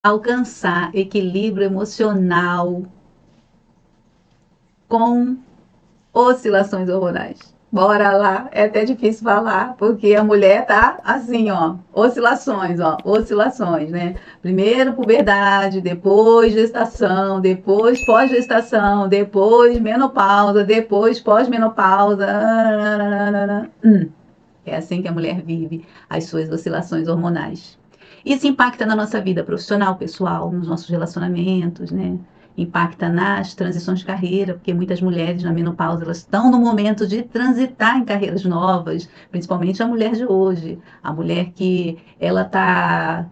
alcançar equilíbrio emocional com oscilações hormonais. Bora lá, é até difícil falar, porque a mulher tá assim, ó, oscilações, né? Primeiro puberdade, depois gestação, depois pós-gestação, depois menopausa, depois pós-menopausa. É assim que a mulher vive as suas oscilações hormonais. Isso impacta na nossa vida profissional, pessoal, nos nossos relacionamentos, né? Impacta nas transições de carreira, porque muitas mulheres na menopausa elas estão no momento de transitar em carreiras novas, principalmente a mulher de hoje, a mulher que ela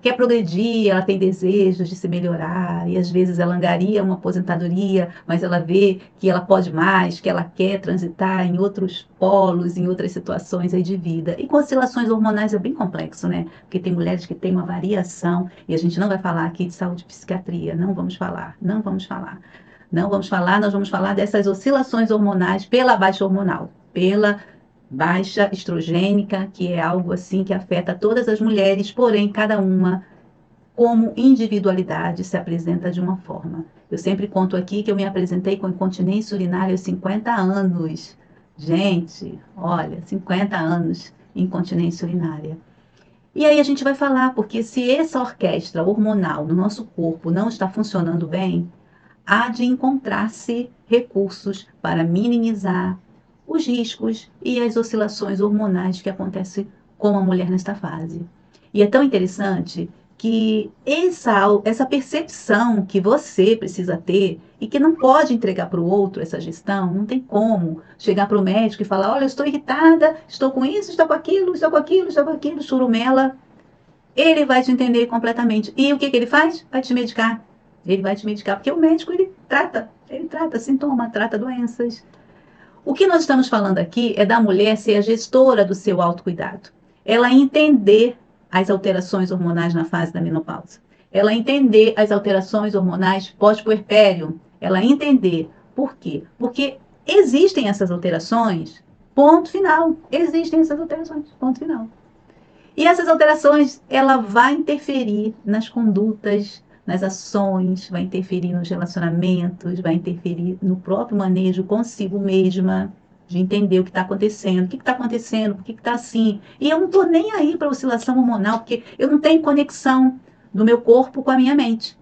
quer progredir, ela tem desejos de se melhorar e às vezes ela angaria uma aposentadoria, mas ela vê que ela pode mais, que ela quer transitar em outros polos, em outras situações aí de vida. E com oscilações hormonais é bem complexo, né? Porque tem mulheres que têm uma variação e a gente não vai falar aqui de saúde e psiquiatria, não vamos falar, não vamos falar. Não vamos falar, nós vamos falar dessas oscilações hormonais pela baixa hormonal, pela baixa estrogênica, que é algo assim que afeta todas as mulheres, porém cada uma como individualidade se apresenta de uma forma. Eu sempre conto aqui que eu me apresentei com incontinência urinária aos 50 anos. Gente, olha, 50 anos incontinência urinária. E aí a gente vai falar, porque se essa orquestra hormonal no nosso corpo não está funcionando bem, há de encontrar-se recursos para minimizar os riscos e as oscilações hormonais que acontecem com a mulher nesta fase. E é tão interessante que essa percepção que você precisa ter e que não pode entregar para o outro essa gestão, não tem como chegar para o médico e falar: olha, eu estou irritada, estou com isso, estou com aquilo, estou com aquilo, estou com aquilo, churumela. Ele vai te entender completamente. E o que ele faz? Vai te medicar. Ele vai te medicar, porque o médico ele trata sintoma, trata doenças. O que nós estamos falando aqui é da mulher ser a gestora do seu autocuidado. Ela entender as alterações hormonais na fase da menopausa. Ela entender as alterações hormonais pós-puerpério. Ela entender por quê? Porque existem essas alterações, ponto final. Existem essas alterações, ponto final. E essas alterações, ela vai interferir nas condutas, nas ações, vai interferir nos relacionamentos, vai interferir no próprio manejo consigo mesma, de entender o que está acontecendo, o que está acontecendo, por que está assim. E eu não estou nem aí para a oscilação hormonal, porque eu não tenho conexão do meu corpo com a minha mente.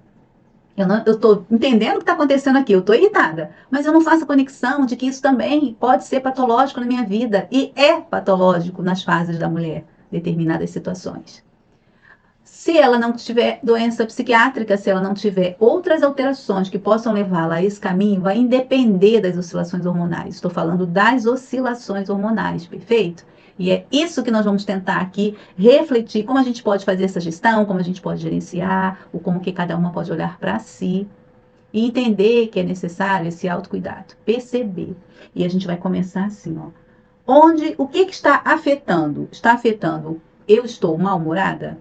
Eu estou entendendo o que está acontecendo aqui, eu estou irritada, mas eu não faço a conexão de que isso também pode ser patológico na minha vida, e é patológico nas fases da mulher, determinadas situações. Se ela não tiver doença psiquiátrica, se ela não tiver outras alterações que possam levá-la a esse caminho, vai independer das oscilações hormonais. Estou falando das oscilações hormonais, perfeito? E é isso que nós vamos tentar aqui refletir, como a gente pode fazer essa gestão, como a gente pode gerenciar, ou como que cada uma pode olhar para si e entender que é necessário esse autocuidado, perceber. E a gente vai começar assim, ó. O que está afetando? Está afetando eu estou mal-humorada?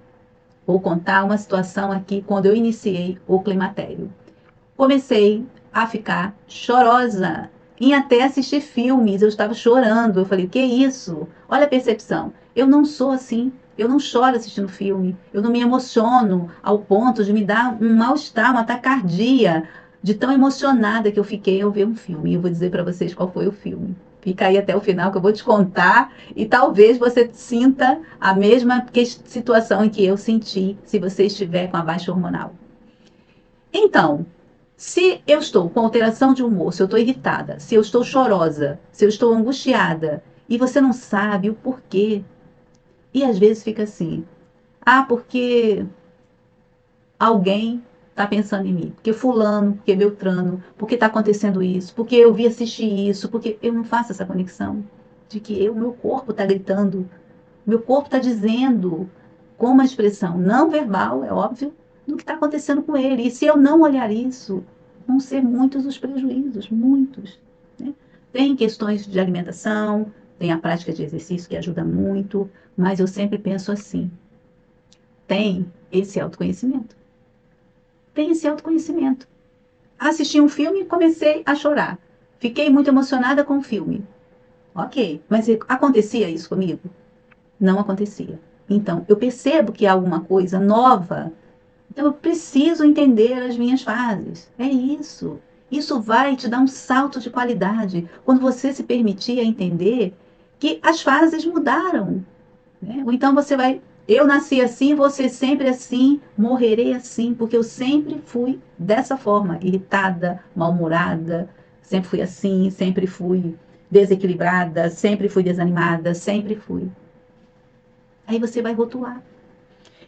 Vou contar uma situação aqui quando eu iniciei o climatério. Comecei a ficar chorosa. Em até assistir filmes, eu estava chorando. Eu falei: o que é isso? Olha a percepção. Eu não sou assim. Eu não choro assistindo filme. Eu não me emociono ao ponto de me dar um mal-estar, uma taquicardia, de tão emocionada que eu fiquei ao ver um filme. E eu vou dizer para vocês qual foi o filme. Fica aí até o final que eu vou te contar e talvez você sinta a mesma situação em que eu senti se você estiver com a baixa hormonal. Então, se eu estou com alteração de humor, se eu estou irritada, se eu estou chorosa, se eu estou angustiada e você não sabe o porquê, e às vezes fica assim: ah, porque alguém está pensando em mim, porque fulano, porque Beltrano, porque está acontecendo isso, porque eu vi assistir isso, porque eu não faço essa conexão de que meu corpo está gritando, meu corpo está dizendo com uma expressão não verbal, é óbvio, do que está acontecendo com ele. E se eu não olhar isso, vão ser muitos os prejuízos, muitos. Né? Tem questões de alimentação, tem a prática de exercício que ajuda muito, mas eu sempre penso assim: tem esse autoconhecimento. Tem esse autoconhecimento. Assisti um filme e comecei a chorar. Fiquei muito emocionada com o filme. Ok, mas acontecia isso comigo? Não acontecia. Então, eu percebo que há alguma coisa nova Então, eu preciso entender as minhas fases. É isso. Isso vai te dar um salto de qualidade quando você se permitir a entender que as fases mudaram, né? Ou então você vai, eu nasci assim, você sempre assim, morrerei assim, porque eu sempre fui dessa forma, irritada, mal-humorada, sempre fui assim, sempre fui desequilibrada, sempre fui desanimada, sempre fui. Aí você vai rotular.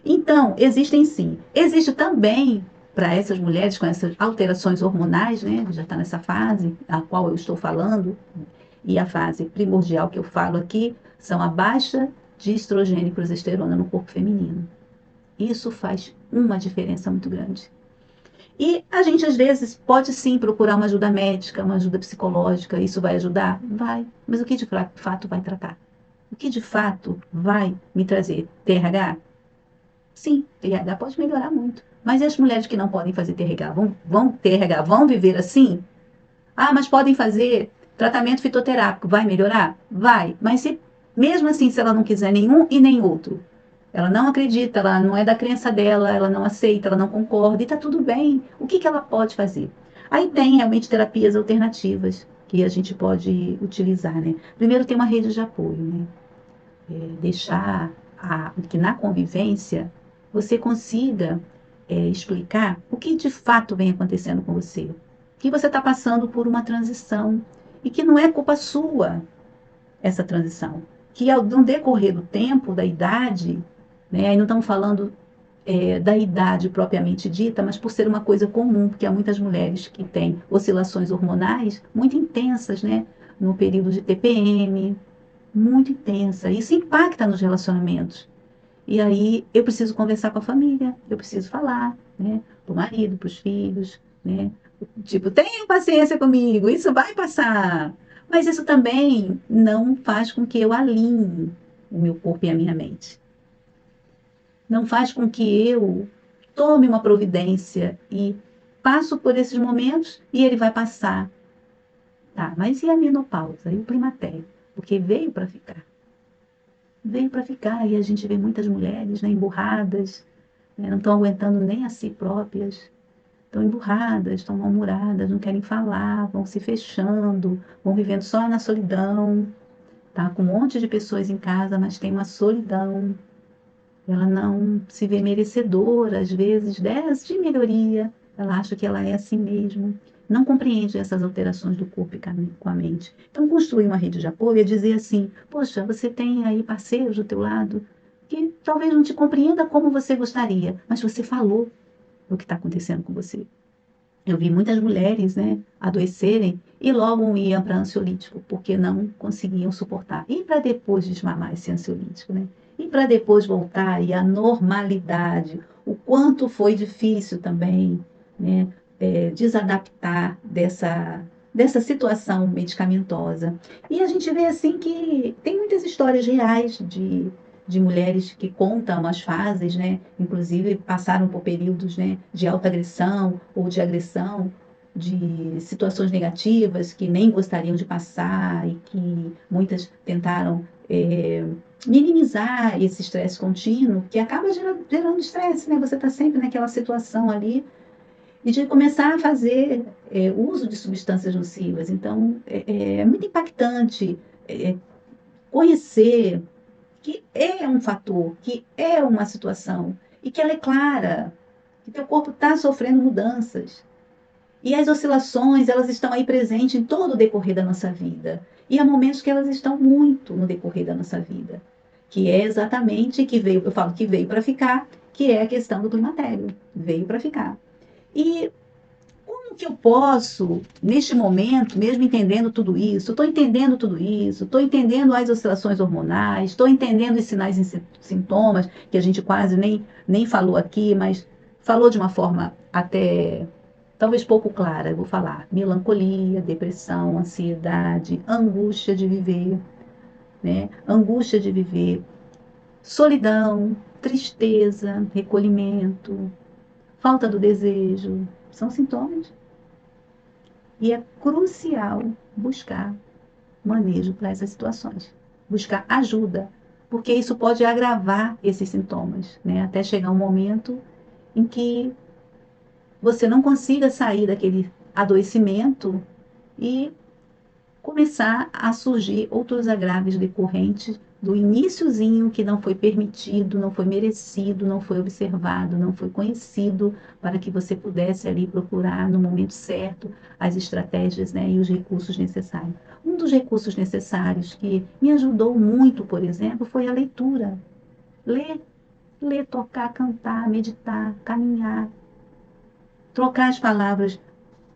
Então, existem sim. Existe também para essas mulheres com essas alterações hormonais, né? Já está nessa fase a qual eu estou falando, e a fase primordial que eu falo aqui são a baixa de estrogênio e progesterona no corpo feminino. Isso faz uma diferença muito grande. E a gente, às vezes, pode sim procurar uma ajuda médica, uma ajuda psicológica. Isso vai ajudar? Vai. Mas o que de fato vai tratar? O que de fato vai me trazer? TRH? Sim, TRH pode melhorar muito. Mas e as mulheres que não podem fazer TRH? Vão TRH? Vão viver assim? Ah, mas podem fazer tratamento fitoterápico. Vai melhorar? Vai. Mas se, mesmo assim, se ela não quiser nenhum e nem outro, ela não acredita, ela não é da crença dela, ela não aceita, ela não concorda, e está tudo bem. O que, que ela pode fazer? Aí tem realmente terapias alternativas que a gente pode utilizar, né? Primeiro tem uma rede de apoio, né? Deixar que na convivência você consiga explicar o que de fato vem acontecendo com você. Que você está passando por uma transição e que não é culpa sua essa transição. Que no decorrer do tempo, da idade, né, aí não estamos falando da idade propriamente dita, mas por ser uma coisa comum, porque há muitas mulheres que têm oscilações hormonais muito intensas, né, no período de TPM, muito intensa. Isso impacta nos relacionamentos. E aí eu preciso conversar com a família, eu preciso falar, né? Para o marido, para os filhos, né? Tipo, tenham paciência comigo, isso vai passar. Mas isso também não faz com que eu alinhe o meu corpo e a minha mente. Não faz com que eu tome uma providência e passo por esses momentos e ele vai passar. Tá, mas e a menopausa? E o climatério? Porque veio para ficar. Veio para ficar. E a gente vê muitas mulheres, né, emburradas, né, não estão aguentando nem a si próprias, estão emburradas, estão mal-humoradas, não querem falar, vão se fechando, vão vivendo só na solidão, tá? Com um monte de pessoas em casa, mas tem uma solidão. Ela não se vê merecedora, às vezes, de melhoria. Ela acha que ela é assim mesmo. Não compreende essas alterações do corpo e com a mente. Então, construir uma rede de apoio é dizer assim: poxa, você tem aí parceiros do teu lado que talvez não te compreenda como você gostaria, mas você falou o que está acontecendo com você. Eu vi muitas mulheres, né, adoecerem e logo iam para ansiolítico, porque não conseguiam suportar. E para depois desmamar esse ansiolítico, né? E para depois voltar aí à normalidade. O quanto foi difícil também, né, desadaptar dessa situação medicamentosa. E a gente vê assim que tem muitas histórias reais de mulheres que contam as fases, né? Inclusive passaram por períodos, né, de alta agressão ou de agressão, de situações negativas que nem gostariam de passar e que muitas tentaram minimizar esse estresse contínuo, que acaba gerando estresse, né? Você está sempre naquela situação ali e de começar a fazer uso de substâncias nocivas. Então, é muito impactante conhecer que é um fator, que é uma situação, e que ela é clara, que teu corpo está sofrendo mudanças. E as oscilações, elas estão aí presentes em todo o decorrer da nossa vida. E há momentos que elas estão muito no decorrer da nossa vida. Que é exatamente que veio, eu falo que veio para ficar, que é a questão do climatério. Veio para ficar. E como que eu posso, neste momento, mesmo entendendo tudo isso, estou entendendo tudo isso, estou entendendo as oscilações hormonais, estou entendendo os sinais e sintomas, que a gente quase nem falou aqui, mas falou de uma forma até talvez pouco clara, eu vou falar. Melancolia, depressão, ansiedade, angústia de viver, né? Angústia de viver, solidão, tristeza, recolhimento, falta do desejo, são sintomas. E é crucial buscar manejo para essas situações, buscar ajuda, porque isso pode agravar esses sintomas, né? Até chegar um momento em que você não consiga sair daquele adoecimento e começar a surgir outros agravos decorrentes do iniciozinho que não foi permitido, não foi merecido, não foi observado, não foi conhecido, para que você pudesse ali procurar no momento certo as estratégias, né, e os recursos necessários. Um dos recursos necessários que me ajudou muito, por exemplo, foi a leitura. Ler, ler, tocar, cantar, meditar, caminhar, trocar as palavras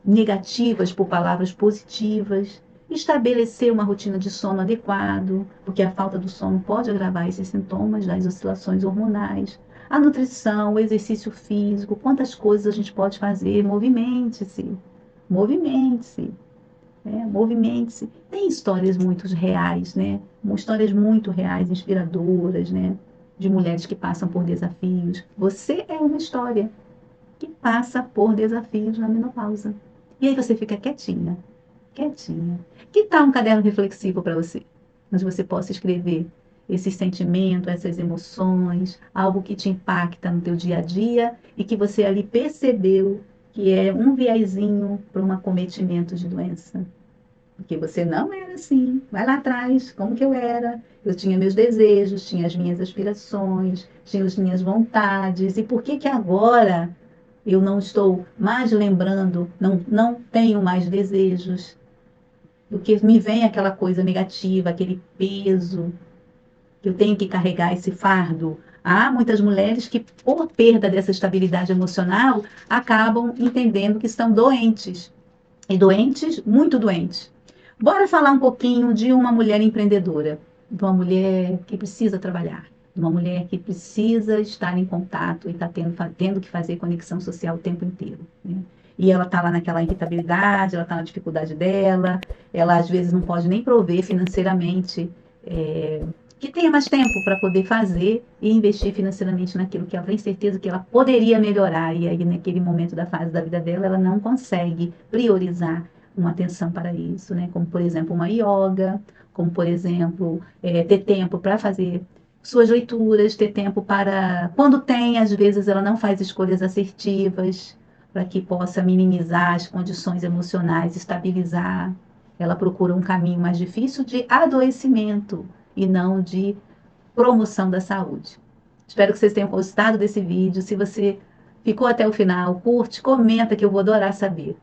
negativas por palavras positivas, estabelecer uma rotina de sono adequado, porque a falta do sono pode agravar esses sintomas das oscilações hormonais. A nutrição, o exercício físico, quantas coisas a gente pode fazer, movimente-se, movimente-se, né? Movimente-se. Tem histórias muito reais, né? Histórias muito reais, inspiradoras, né? De mulheres que passam por desafios. Você é uma história que passa por desafios na menopausa. E aí você fica quietinha, quietinha. Que tal um caderno reflexivo para você? Onde você possa escrever esses sentimentos, essas emoções, algo que te impacta no teu dia a dia e que você ali percebeu que é um viezinho para um acometimento de doença. Porque você não era assim. Vai lá atrás, como que eu era? Eu tinha meus desejos, tinha as minhas aspirações, tinha as minhas vontades. E por que que agora eu não estou mais lembrando, não tenho mais desejos, porque me vem aquela coisa negativa, aquele peso, que eu tenho que carregar esse fardo. Há muitas mulheres que, por perda dessa estabilidade emocional, acabam entendendo que estão doentes, e doentes, muito doentes. Bora falar um pouquinho de uma mulher empreendedora, de uma mulher que precisa trabalhar, de uma mulher que precisa estar em contato e está tendo que fazer conexão social o tempo inteiro, né? E ela está lá naquela irritabilidade, ela está na dificuldade dela, ela às vezes não pode nem prover financeiramente, que tenha mais tempo para poder fazer e investir financeiramente naquilo que ela tem certeza que ela poderia melhorar. E aí, naquele momento da fase da vida dela, ela não consegue priorizar uma atenção para isso, né? Como, por exemplo, uma yoga, como, por exemplo, ter tempo para fazer suas leituras, ter tempo para... Quando tem, às vezes, ela não faz escolhas assertivas para que possa minimizar as condições emocionais, estabilizar. Ela procura um caminho mais difícil de adoecimento e não de promoção da saúde. Espero que vocês tenham gostado desse vídeo. Se você ficou até o final, curte, comenta que eu vou adorar saber.